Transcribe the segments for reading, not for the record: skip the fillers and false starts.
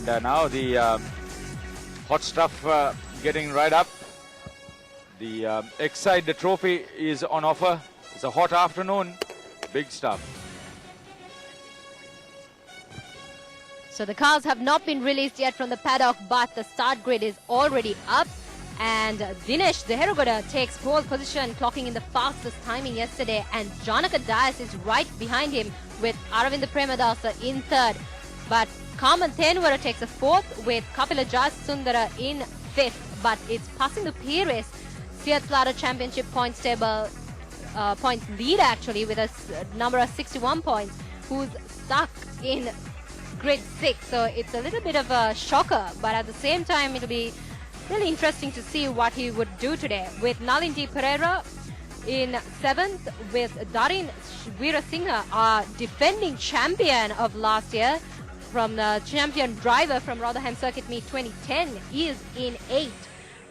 And now the hot stuff getting right up. The Excite the trophy is on offer. It's a hot afternoon. Big stuff. So the cars have not been released yet from the paddock, but the start grid is already up. And Dinesh Dehergoda takes pole position, clocking in the fastest timing yesterday. And Janaka Dias is right behind him with Aravinda Premadasa in third. But Kaman Tenwara takes a fourth with Kapila Sundara in fifth. But it's passing the Pires, Fiat Plata Championship points table, points lead actually with a number of 61 points, who's stuck in grid 6. So it's a little bit of a shocker, but at the same time it'll be really interesting to see what he would do today. With Nalindi Pereira in 7th, with Darin Veerasinghe, our defending champion of last year, from the champion driver from Rotherham Circuit Meet 2010, is in 8th.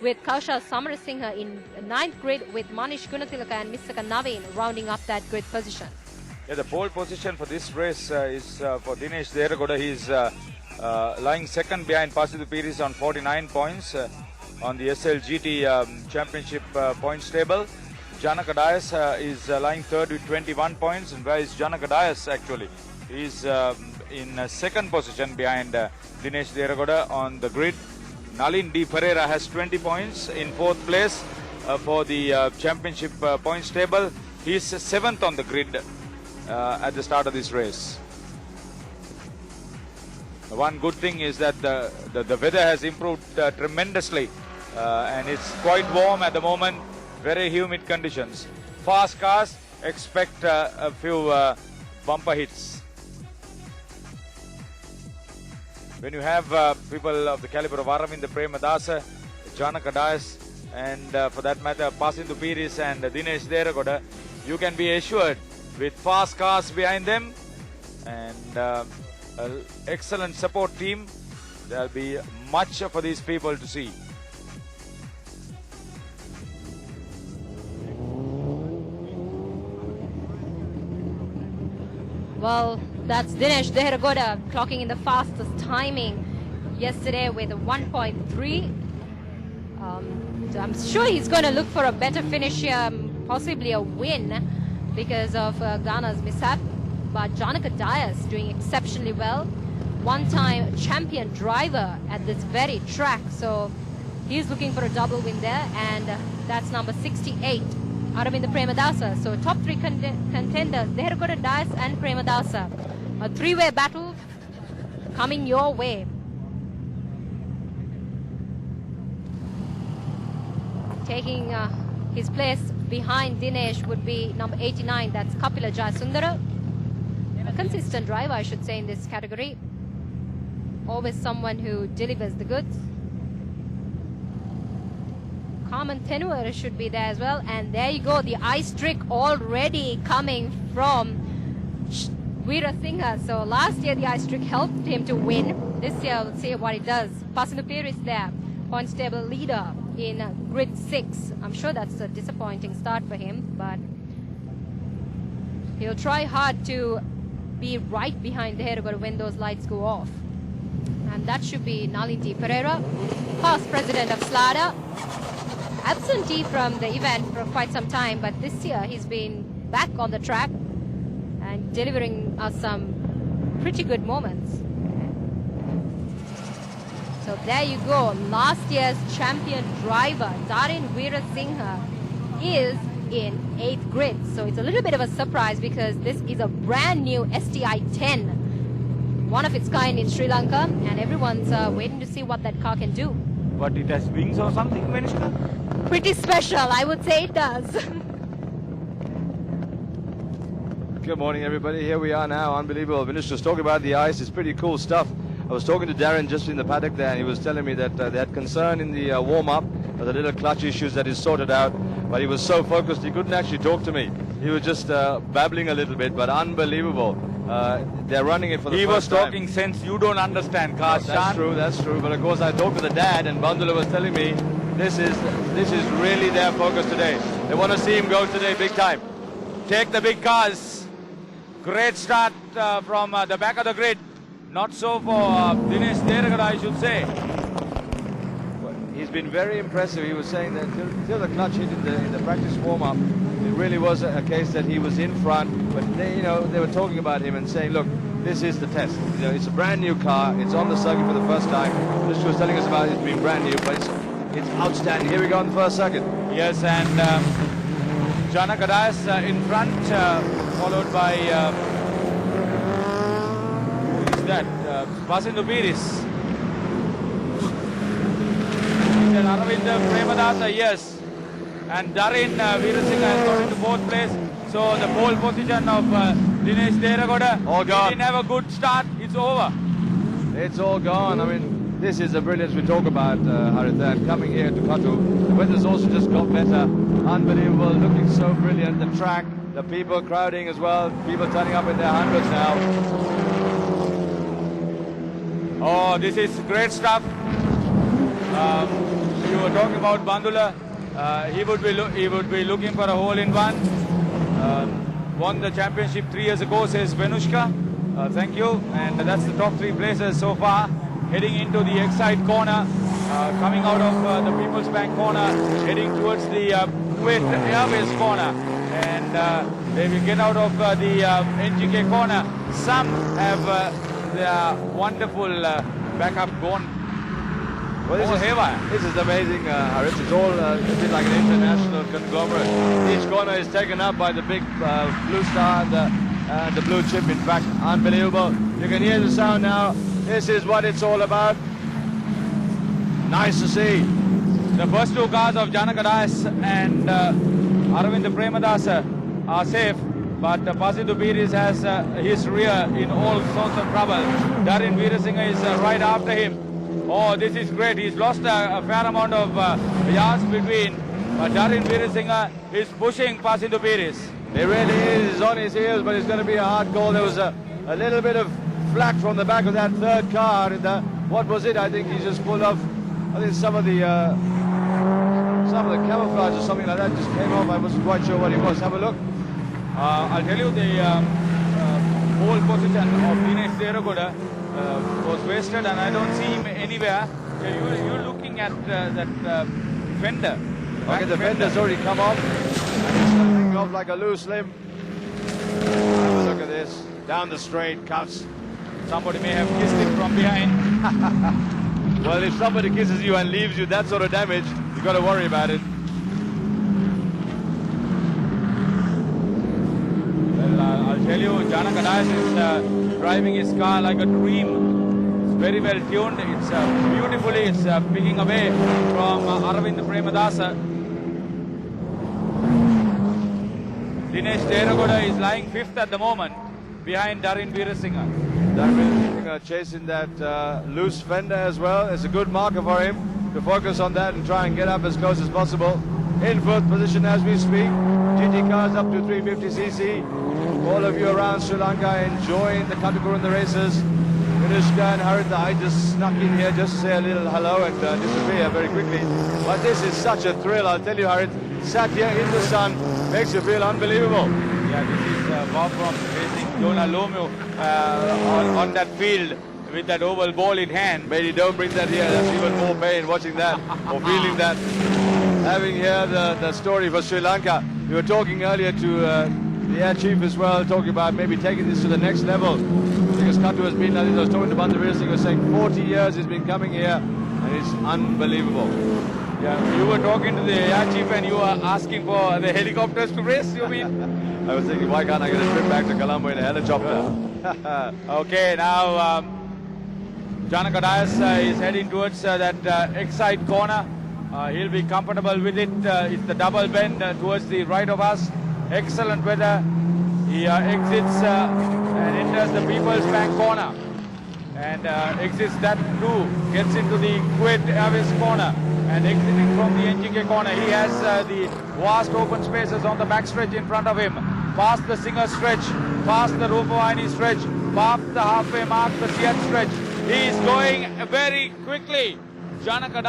With Kaushal Samarasinghe in 9th grid, with Manish Gunatilaka and Mr. Naveen rounding up that grid position. Yeah, the pole position for this race is for Dinesh Dehergoda. He's lying second behind Pasithu Piris on 49 points on the SLGT Championship points table. Janaka Dias is lying third with 21 points. And where is Janaka Dias actually? He's in second position behind Dinesh Dehergoda on the grid. Nalin D. Pereira has 20 points in fourth place for the championship points table. He's seventh on the grid at the start of this race. One good thing is that the weather has improved tremendously and it's quite warm at the moment. Very humid conditions. Fast cars, expect a few bumper hits. When you have people of the caliber of Aravinda Premadasa, Janaka Dias, and for that matter Pasithu Piris and Dinesh Dehergoda, you can be assured with fast cars behind them and an excellent support team, there will be much for these people to see. Well, that's Dinesh Dehergoda clocking in the fastest timing yesterday with a 1.3. So I'm sure he's going to look for a better finish here, possibly a win because of Ghana's mishap. But Janaka Dias doing exceptionally well. One-time champion driver at this very track. So he's looking for a double win there. And that's number 68. Aravinda Premadasa. So top three contenders, Dehergoda, Dias and Premadasa. A three-way battle coming your way. Taking his place behind Dinesh would be number 89, that's Kapila Sundara. A consistent driver, I should say, in this category. Always someone who delivers the goods. Kaman Tenwara should be there as well. And there you go, the ice trick already coming from Veerasinghe. So last year the ice trick helped him to win. This year, let's see what it does. Pasithu Piris there, points table leader in grid 6. I'm sure that's a disappointing start for him, but he'll try hard to be right behind Dehergoda when those lights go off. And that should be Nalindi Pereira, past president of SLADA. Absentee from the event for quite some time, but this year he's been back on the track and delivering us some pretty good moments. So there you go, last year's champion driver, Darin Veerasinghe, is in 8th grid. So it's a little bit of a surprise because this is a brand new STI 10, one of its kind in Sri Lanka, and everyone's waiting to see what that car can do. But it has wings or something, Minister? Pretty special, I would say it does. Good morning, everybody. Here we are now. Unbelievable. Minister's talking about the ice. It's pretty cool stuff. I was talking to Darren just in the paddock there, and he was telling me that they had concern in the warm-up of the little clutch issues that he sorted out, but he was so focused he couldn't actually talk to me. He was just babbling a little bit, but unbelievable. They're running it for the He first was time. talking sense you don't understand, cars. That's true, that's true. But of course I talked to the dad, and Bandula was telling me this is really their focus today. They want to see him go today big time. Take the big cars. Great start from the back of the grid. Not so for Dinesh Devagada, I should say. He's been very impressive. He was saying that till the clutch hit in the practice warm-up, it really was a case that he was in front. But they were talking about him and saying, look, this is the test. It's a brand new car. It's on the circuit for the first time. This was telling us about it being brand new, but it's outstanding. Here we go on the first circuit. Yes, and Janaka in front, followed by who is that? Vasindu Piris. And Aravinda Premadasa, yes. And Darin Veerasinghe has got into fourth place. So the pole position of Dinesh Devagada. All gone. He didn't have a good start. It's over. It's all gone. I mean, this is the brilliance we talk about, Haritha. And coming here to Katu, the weather's also just got better. Unbelievable, looking so brilliant. The track, the people crowding as well. People turning up in their hundreds now. Oh, this is great stuff. You were talking about Bandula. He would be looking for a hole-in-one. Won the championship 3 years ago, says Venushka. Thank you. And that's the top 3 places so far. Heading into the Excite corner, coming out of the People's Bank corner, heading towards the Kuwait Airways corner. And they will get out of the NGK corner. Some have their wonderful backup gone. Well, this is amazing, Harit. It's all a bit like an international conglomerate. Each corner is taken up by the big blue star and the blue chip. In fact, unbelievable. You can hear the sound now. This is what it's all about. Nice to see. The first 2 cars of Janaka and Aravind Premadasa are safe, but Vasindu Piris has his rear in all sorts of trouble. Darin Veerasinghe is right after him. Oh, this is great. He's lost a fair amount of yards between. But Darin Veerasinghe is pushing Vasindu Piris. He really is. He's on his heels, but it's going to be a hard call. There was a little bit of flack from the back of that third car. And what was it? I think he just pulled off. I think some of the camouflage or something like that just came off. I wasn't quite sure what it was. Have a look. I'll tell you the pole position of Dinesh Devagada was wasted, and I don't see him anywhere. You're looking at that fender. Okay, the fender's already come off, and it's coming off like a loose limb. Have a look at this. Down the straight, cuts. Somebody may have kissed him from behind. Well, if somebody kisses you and leaves you that sort of damage, you've got to worry about it. Well, I'll tell you, Janaka is driving his car like a dream. It's very well tuned. It's beautifully. It's picking away from Aravind Premadasa. Dinesh Devagada is lying 5th at the moment, behind Darin Veerasinghe. Darin Veerasinghe chasing that loose fender as well. It's a good marker for him to focus on that and try and get up as close as possible. In 4th position as we speak. GT cars up to 350cc. All of you around Sri Lanka enjoying the Katukurunda races. Venushka and Haritha, I just snuck in here just to say a little hello and disappear very quickly. But this is such a thrill, I'll tell you, Harit. Sat here in the sun makes you feel unbelievable. Yeah, this is far from facing Jonah Lomu on that field with that oval ball in hand. Maybe don't bring that here. That's even more pain watching that or feeling that. Having here the story for Sri Lanka. We were talking earlier to the Air Chief as well, talking about maybe taking this to the next level. Because Katu has been, I was talking to Bandhu Veerasinghe, he was saying 40 years he's been coming here and it's unbelievable. Yeah, you were talking to the Air Chief and you were asking for the helicopters to race, you mean? I was thinking, why can't I get a trip back to Colombo in a helicopter? Okay, now Janaka is heading towards that Excite corner. He'll be comfortable with it. It's the double bend towards the right of us. Excellent weather. He exits and enters the People's Bank corner. And exits that too. Gets into the Kuwait Airways corner. And exiting from the NGK corner. He has the vast open spaces on the backstretch in front of him. Past the Singer stretch. Past the Rupavahini stretch. Past the halfway mark, the Siat stretch. He is going very quickly. Janaka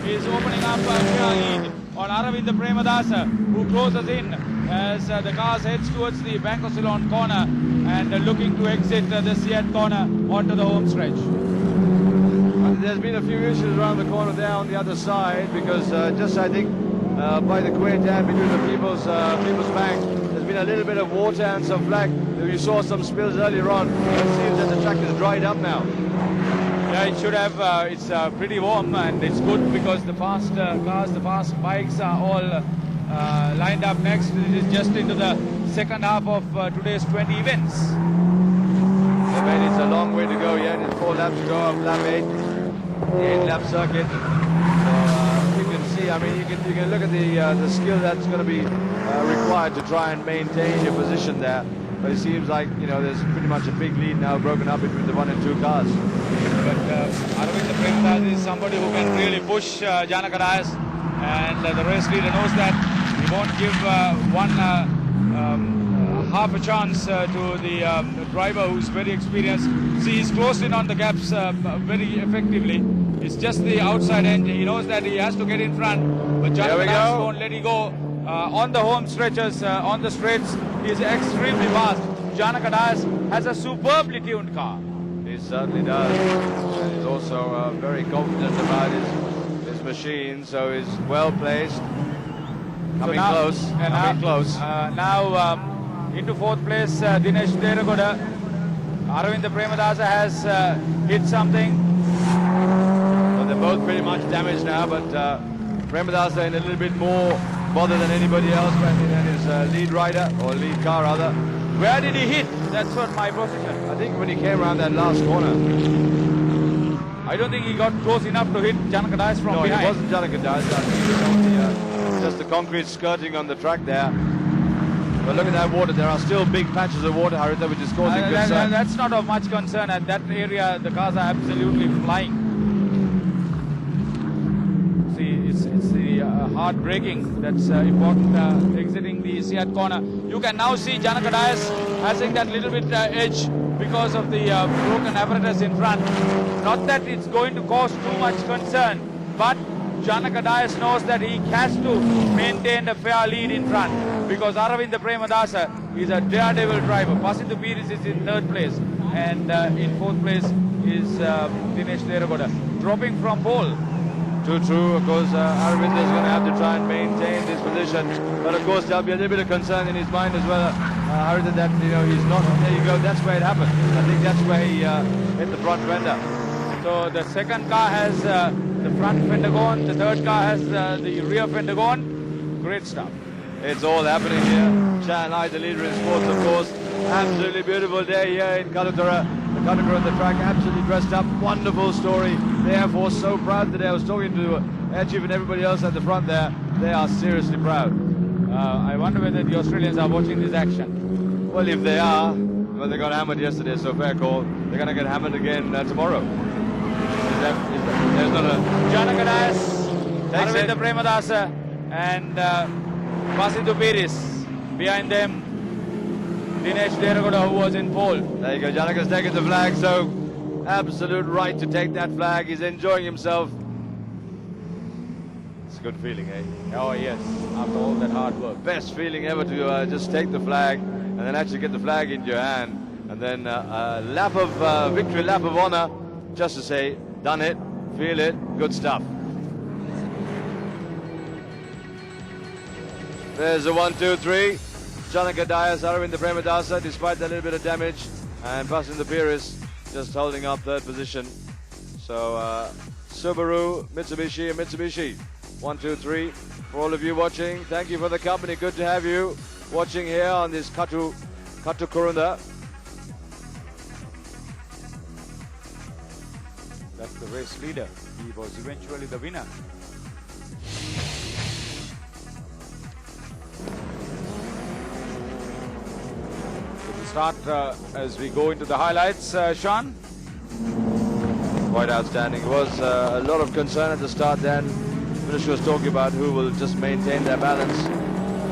is opening up a clear lead on Aravind Premadasa, who closes in as the cars heads towards the Bank of Ceylon corner and looking to exit the Seat corner onto the home stretch. There's been a few issues around the corner there on the other side because just I think by the Kuwait Dam between the People's Bank, there's been a little bit of water and some flak. You saw some spills earlier on. It seems that the track is dried up now. Yeah, it should have. It's pretty warm and it's good because the fast cars, the fast bikes are all lined up next. It is just into the second half of today's 20 events. Yeah, man, it's a long way to go yet. It's 4 laps to go of lap 8, the 8-lap circuit. So you can see, I mean, you can look at the skill that's going to be required to try and maintain your position there. But it seems like, you know, there's pretty much a big lead now broken up between the 1 and 2 cars. But Aravind Premdas is somebody who can really push Janaka and the race leader knows that he won't give half a chance to the driver who's very experienced. See, he's closed in on the gaps very effectively. It's just the outside end. He knows that he has to get in front, but Janaka won't let it go. On the home stretches, on the straights, he is extremely fast. Janaka has a superbly tuned car. He certainly does. And he's also very confident about his machine, so he's well placed. Coming close. Now into 4th place, Dinesh Deragoda. Aravind Premadasa has hit something. Well, they're both pretty much damaged now, but Premadasa in a little bit more bother than anybody else, than his lead rider, or lead car rather. Where did he hit? That's what my position. I think when he came around that last corner. I don't think he got close enough to hit Janaka Dias from behind. No, it wasn't Janaka Dias. I think it was only just the concrete skirting on the track there. But look at that water. There are still big patches of water, Haritha, which is causing concern. That's not of much concern. At that area, the cars are absolutely flying. See, it's the hard braking that's important exiting the Seat corner. You can now see Janaka Dias having that little bit edge because of the broken apparatus in front. Not that it's going to cause too much concern, but Janaka Dias knows that he has to maintain a fair lead in front because Aravind Premadasa is a daredevil driver. Pasindu Piris is in 3rd place and in 4th place is Dinesh Deragoda. Dropping from pole. True. Of course, Aravind is going to have to try and maintain this position. But of course, there'll be a little bit of concern in his mind as well. Aravind, that he's not. There you go. That's where it happened. I think that's where he hit the front fender. So the second car has the front fender gone. The third car has the rear fender gone. Great stuff. It's all happening here. Chan Lai, the leader in sports, of course. Absolutely beautiful day here in Katukurunda. The Katukurunda track, absolutely dressed up. Wonderful story. The Air Force so proud today. I was talking to Air Chief and everybody else at the front there. They are seriously proud. I wonder whether the Australians are watching this action. Well, if they are, well, they got hammered yesterday, so fair call. They're going to get hammered again tomorrow. There's not a... Janaka Dias, Aravind Premadasa and Pasindu Piris. Behind them, Dinesh Deragoda, who was in pole. There you go, Janaka's taking the flag, so absolute right to take that flag. He's enjoying himself. It's a good feeling, eh? Oh, yes, after all that hard work. Best feeling ever to just take the flag and then actually get the flag into your hand. And then a lap of victory, lap of honor, just to say, done it, feel it, good stuff. There's a 1, 2, 3. Janaka Dias, Aravind Premadasa, despite that little bit of damage, and Pasindu Piris just holding up 3rd position. So Subaru, Mitsubishi, and Mitsubishi. 1, 2, 3. For all of you watching, thank you for the company. Good to have you watching here on this Katukurunda. That's the race leader. He was eventually the winner. Start as we go into the highlights, Sean. Quite outstanding. It was a lot of concern at the start then. Minister was talking about who will just maintain their balance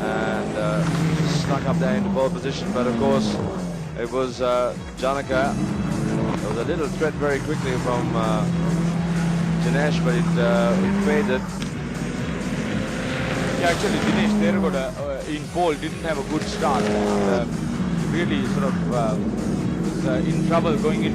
and snuck up there in the pole position. But of course, it was Janaka. There was a little threat very quickly from Dinesh, but it faded. Yeah, actually, Dinesh Deragoda in pole didn't have a good start. And, really sort of was in trouble going into